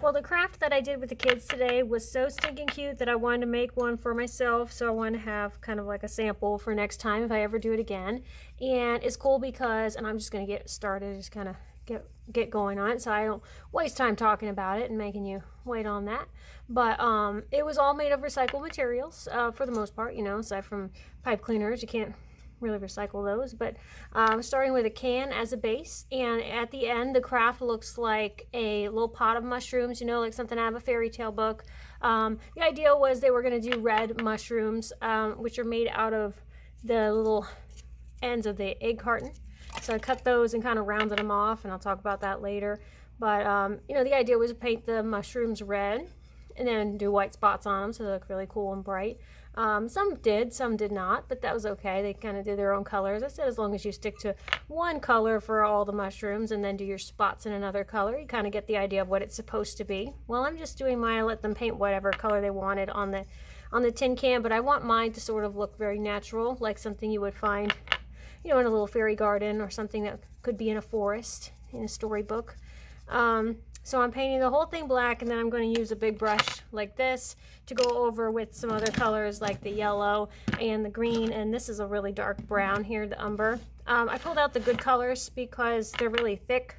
Well, the craft that I did with the kids today was so stinking cute that I wanted to make one for myself. So I want to have kind of like a sample for next time if I ever do it again. And it's cool because, and I'm just going to get started, just kind of get going on it so I don't waste time talking about it and making you wait on that. But it was all made of recycled materials for the most part, you know, aside from pipe cleaners. You can't really recycle those, but starting with a can as a base, and at the end the craft looks like a little pot of mushrooms, you know, like something out of a fairy tale book. The idea was they were going to do red mushrooms, which are made out of the little ends of the egg carton. So I cut those and kind of rounded them off, and I'll talk about that later. But you know, the idea was to paint the mushrooms red and then do white spots on them so they look really cool and bright. Some did, some did not, but that was okay. They kind of did their own colors. I said as long as you stick to one color for all the mushrooms and then do your spots in another color, you kind of get the idea of what it's supposed to be. Well, I'm just doing mine. I let them paint whatever color they wanted on the tin can, but I want mine to sort of look very natural, like something you would find, you know, in a little fairy garden or something that could be in a forest, in a storybook. So I'm painting the whole thing black, and then I'm going to use a big brush like this to go over with some other colors like the yellow and the green, and this is a really dark brown here, the umber. I pulled out the good colors because they're really thick.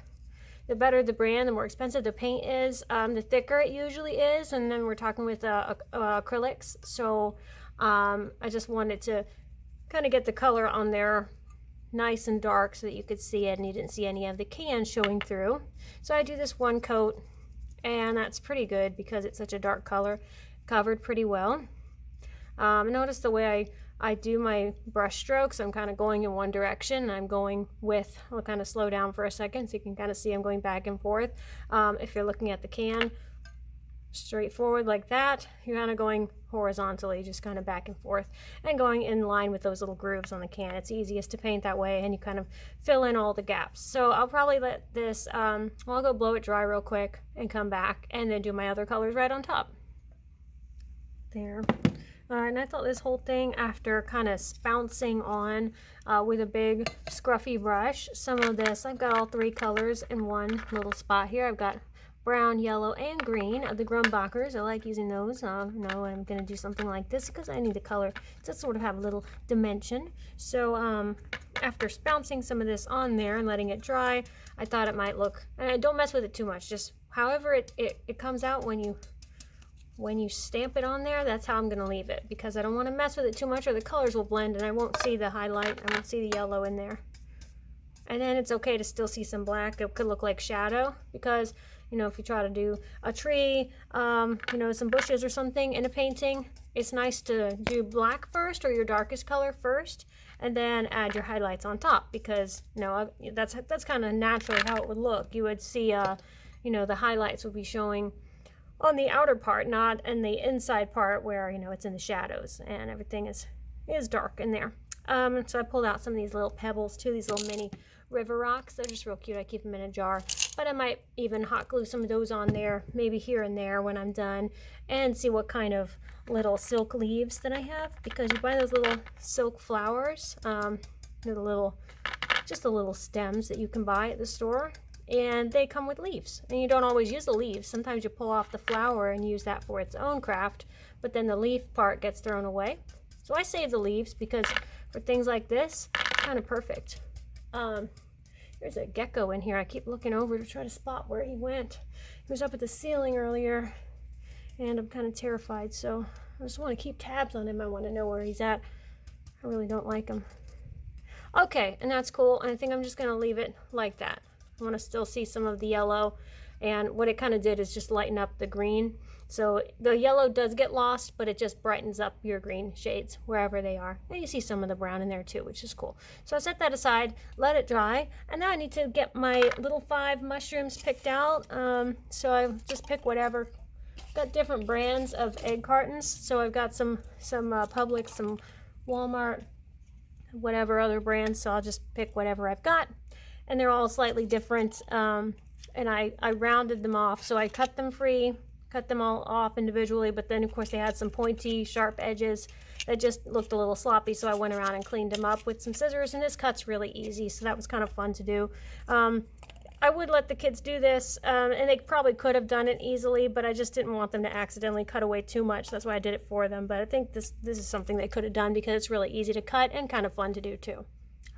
The better the brand, the more expensive the paint is, the thicker it usually is, and then we're talking with acrylics. So I just wanted to kind of get the color on there nice and dark so that you could see it and you didn't see any of the can showing through. So I do this one coat, and that's pretty good because it's such a dark color, covered pretty well. Notice the way I do my brush strokes. I'm kind of going in one direction. I'm going with, I'll kind of slow down for a second so you can kind of see I'm going back and forth. If you're looking at the can, straightforward like that, you're kind of going horizontally, just kind of back and forth and going in line with those little grooves on the can. It's easiest to paint that way, and you kind of fill in all the gaps. So I'll probably let this, I'll go blow it dry real quick and come back and then do my other colors right on top. There. And I thought this whole thing, after kind of spouncing on with a big scruffy brush, some of this, I've got all three colors in one little spot here. I've got brown, yellow, and green of the Grumbacher. I like using those. You know, I'm going to do something like this because I need the color to sort of have a little dimension. So after spouncing some of this on there and letting it dry, I thought it might look, and don't mess with it too much, just however it comes out when you stamp it on there, that's how I'm going to leave it, because I don't want to mess with it too much or the colors will blend and I won't see the highlight, I won't see the yellow in there. And then it's okay to still see some black. It could look like shadow, because you know, if you try to do a tree, you know, some bushes or something in a painting, it's nice to do black first or your darkest color first, and then add your highlights on top, because you know that's kind of naturally how it would look. You would see, you know, the highlights would be showing on the outer part, not in the inside part where, you know, it's in the shadows and everything is dark in there. So I pulled out some of these little pebbles too, these little mini river rocks. They're just real cute. I keep them in a jar, but I might even hot glue some of those on there, maybe here and there when I'm done, and see what kind of little silk leaves that I have, because you buy those little silk flowers, they're just the little stems that you can buy at the store, and they come with leaves, and you don't always use the leaves. Sometimes you pull off the flower and use that for its own craft, but then the leaf part gets thrown away. So I save the leaves because for things like this, it's kind of perfect. There's a gecko in here. I keep looking over to try to spot where he went. He was up at the ceiling earlier, and I'm kind of terrified, so I just want to keep tabs on him. I want to know where he's at. I really don't like him. Okay, and that's cool, and I think I'm just going to leave it like that. I want to still see some of the yellow, and what it kind of did is just lighten up the green. So the yellow does get lost, but it just brightens up your green shades wherever they are. And you see some of the brown in there too, which is cool. So I set that aside, let it dry, and now I need to get my little 5 mushrooms picked out. So I just pick whatever. Got different brands of egg cartons. So I've got some Publix, some Walmart, whatever other brands. So I'll just pick whatever I've got, and they're all slightly different. And I rounded them off, so I cut them free. Cut them all off individually, but then of course they had some pointy, sharp edges that just looked a little sloppy, so I went around and cleaned them up with some scissors, and this cut's really easy, so that was kind of fun to do. I I would let the kids do this, and they probably could have done it easily, but I just didn't want them to accidentally cut away too much. That's why I did it for them. But I think this is something they could have done because it's really easy to cut and kind of fun to do too.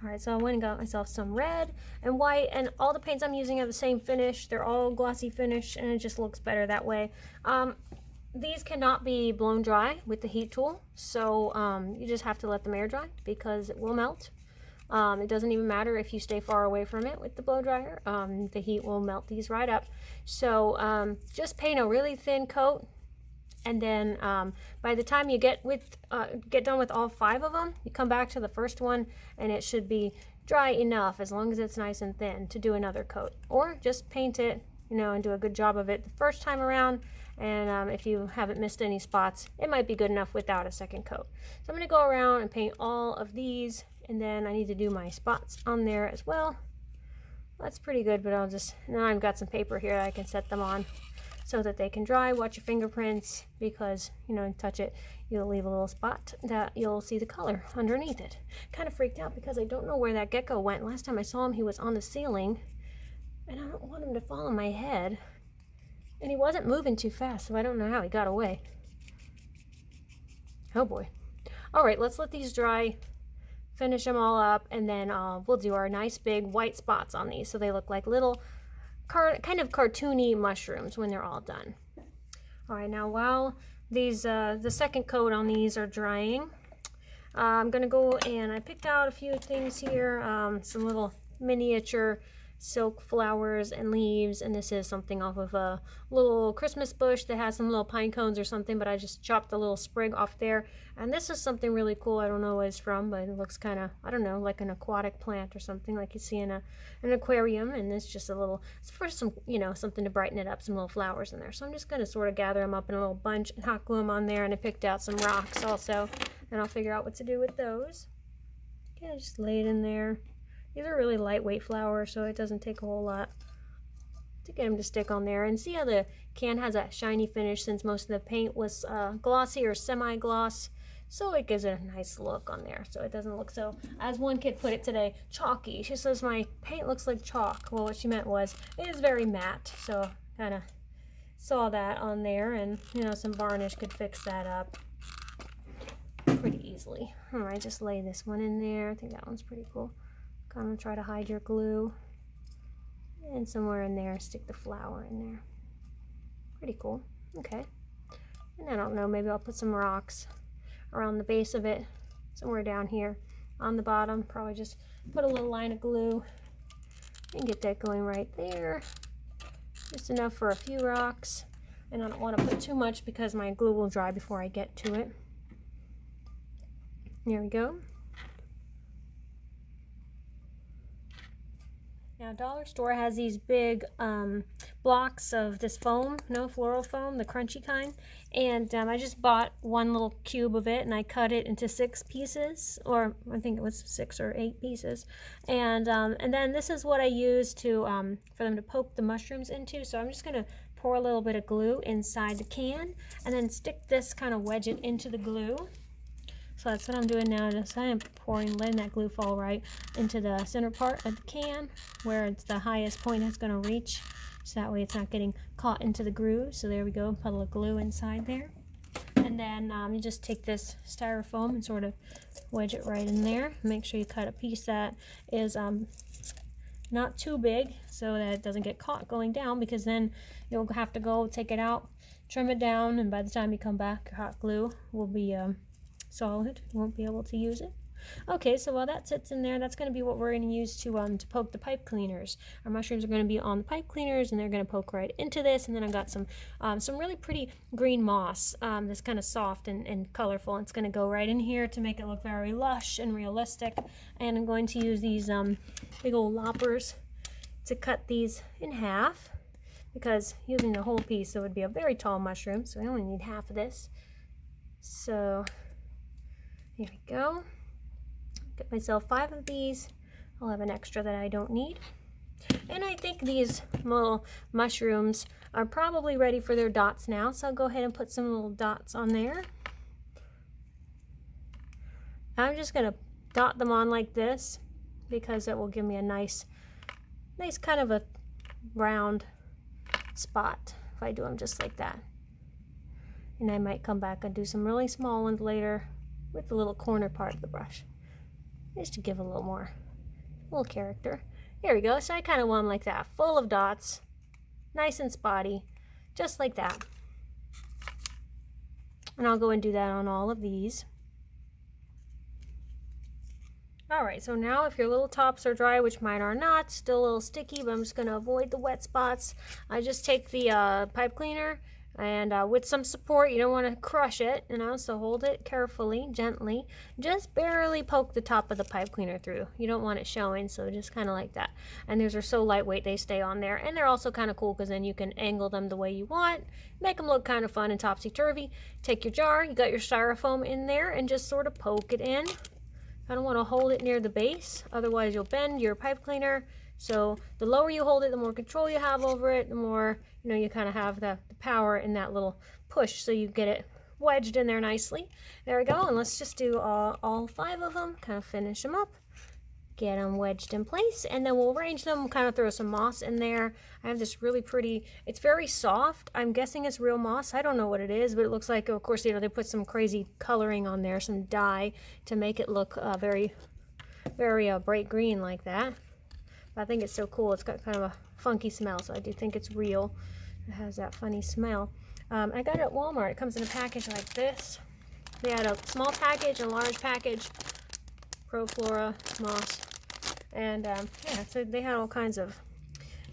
All right, so I went and got myself some red and white, and all the paints I'm using have the same finish. They're all glossy finish, and it just looks better that way. These cannot be blown dry with the heat tool, so you just have to let them air dry because it will melt. It doesn't even matter if you stay far away from it with the blow dryer. The heat will melt these right up. So just paint a really thin coat, and then by the time you get done with all 5 of them, you come back to the first one, and it should be dry enough, as long as it's nice and thin, to do another coat. Or just paint it, and do a good job of it the first time around. And if you haven't missed any spots, it might be good enough without a second coat. So I'm going to go around and paint all of these, and then I need to do my spots on there as well. That's pretty good, but now I've got some paper here that I can set them on so that they can dry. Watch your fingerprints, because, touch it, you'll leave a little spot that you'll see the color underneath it. Kind of freaked out because I don't know where that gecko went. Last time I saw him, he was on the ceiling, and I don't want him to fall on my head. And he wasn't moving too fast, so I don't know how he got away. Oh boy. All right, let's let these dry, finish them all up, and then we'll do our nice big white spots on these so they look like little kind of cartoony mushrooms when they're all done. All right, now while these the second coat on these are drying, I'm gonna go, and I picked out a few things here, some little miniature silk flowers and leaves, and this is something off of a little Christmas bush that has some little pine cones or something, but I just chopped a little sprig off there. And this is something really cool. I don't know what it's from, but it looks kind of, I don't know, like an aquatic plant or something like you see in an aquarium. And it's just it's for some, something to brighten it up, some little flowers in there. So I'm just going to sort of gather them up in a little bunch and hot glue them on there. And I picked out some rocks also, and I'll figure out what to do with those. Okay, just lay it in there. These are really lightweight flowers, so it doesn't take a whole lot to get them to stick on there. And see how the can has that shiny finish, since most of the paint was glossy or semi-gloss, so it gives it a nice look on there, so it doesn't look so, as one kid put it today, chalky. She says my paint looks like chalk. Well, what she meant was it is very matte, so kind of saw that on there, and some varnish could fix that up pretty easily. All right, just lay this one in there. I think that one's pretty cool. Kind of try to hide your glue, and somewhere in there stick the flower in there. Pretty cool. Okay, and I don't know, maybe I'll put some rocks around the base of it, somewhere down here on the bottom. Probably just put a little line of glue and get that going right there, just enough for a few rocks. And I don't want to put too much because my glue will dry before I get to it. There we go. Now, Dollar Store has these big blocks of this foam, floral foam, the crunchy kind. And I just bought one little cube of it, and I cut it into 6 pieces, or I think it was 6 or 8 pieces. And then this is what I use to for them to poke the mushrooms into. So I'm just going to pour a little bit of glue inside the can, and then stick this, kind of wedge it into the glue. So that's what I'm doing now. Just I'm letting that glue fall right into the center part of the can, where it's the highest point it's going to reach. So that way it's not getting caught into the groove. So there we go, put a little glue inside there. And then you just take this styrofoam and sort of wedge it right in there. Make sure you cut a piece that is not too big, so that it doesn't get caught going down, because then you'll have to go take it out, trim it down, and by the time you come back, your hot glue will be solid. You won't be able to use it. Okay, so while that sits in there, that's going to be what we're going to use to poke the pipe cleaners. Our mushrooms are going to be on the pipe cleaners, and they're going to poke right into this. And then I've got some really pretty green moss that's kind of soft and colorful. It's going to go right in here to make it look very lush and realistic. And I'm going to use these big old loppers to cut these in half, because using the whole piece, it would be a very tall mushroom, so I only need half of this. So here we go. Get myself 5 of these. I'll have an extra that I don't need. And I think these little mushrooms are probably ready for their dots now, so I'll go ahead and put some little dots on there. I'm just going to dot them on like this, because it will give me a nice kind of a round spot if I do them just like that. And I might come back and do some really small ones later with the little corner part of the brush, just to give a little character. There we go. So I kind of want them like that, full of dots, nice and spotty, just like that. And I'll go and do that on all of these. Alright, so now if your little tops are dry, which mine are not, still a little sticky, but I'm just going to avoid the wet spots. I just take the pipe cleaner and with some support, you don't want to crush it, so hold it carefully, gently. Just barely poke the top of the pipe cleaner through. You don't want it showing, so just kind of like that. And these are so lightweight, they stay on there. And they're also kind of cool because then you can angle them the way you want, make them look kind of fun and topsy-turvy. Take your jar, you got your styrofoam in there, and just sort of poke it in. I don't want to hold it near the base, otherwise you'll bend your pipe cleaner. So the lower you hold it, the more control you have over it, the more you kind of have the power in that little push, so you get it wedged in there nicely. There we go, and let's just do all 5 of them, kind of finish them up, get them wedged in place, and then we'll arrange them, kind of throw some moss in there. I have this really pretty, it's very soft. I'm guessing it's real moss. I don't know what it is, but it looks like, of course, they put some crazy coloring on there, some dye to make it look very, very bright green like that. But I think it's so cool. It's got kind of a funky smell, so I do think it's real. It has that funny smell. I got it at Walmart. It comes in a package like this. They had a small package and a large package. Proflora moss. And yeah, so they had all kinds of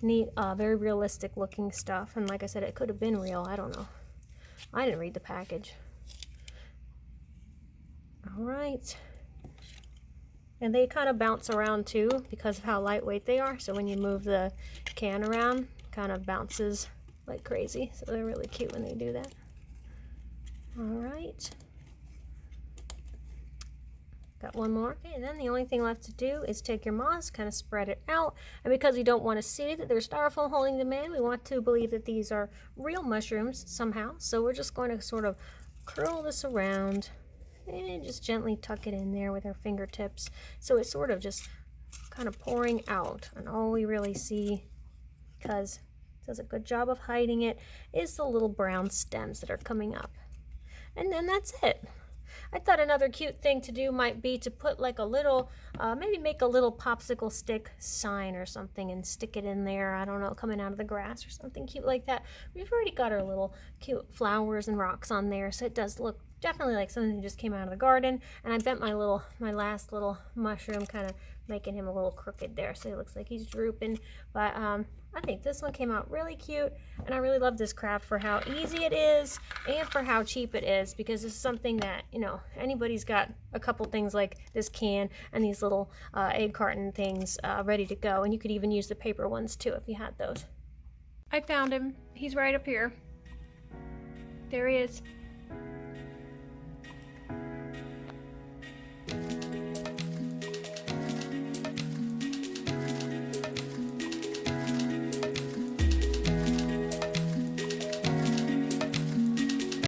neat, very realistic looking stuff. And like I said, it could have been real. I don't know. I didn't read the package. All right. And they kind of bounce around too because of how lightweight they are. So when you move the can around, it kind of bounces like crazy. So they're really cute when they do that. All right. Got one more. Okay, and then the only thing left to do is take your moss, kind of spread it out. And because we don't want to see that there's styrofoam holding them in, we want to believe that these are real mushrooms somehow. So we're just going to sort of curl this around and just gently tuck it in there with our fingertips. So it's sort of just kind of pouring out. And all we really see, because it does a good job of hiding it, is the little brown stems that are coming up. And then that's it. I thought another cute thing to do might be to put like a little, maybe make a little popsicle stick sign or something and stick it in there. I don't know, coming out of the grass or something cute like that. We've already got our little cute flowers and rocks on there, so it does look definitely like something that just came out of the garden. And I bent my last little mushroom, kind of making him a little crooked there, so he looks like he's drooping. But I think this one came out really cute, and I really love this craft for how easy it is and for how cheap it is, because it's something that, anybody's got a couple things like this can and these little egg carton things ready to go, and you could even use the paper ones too if you had those. I found him. He's right up here. There he is.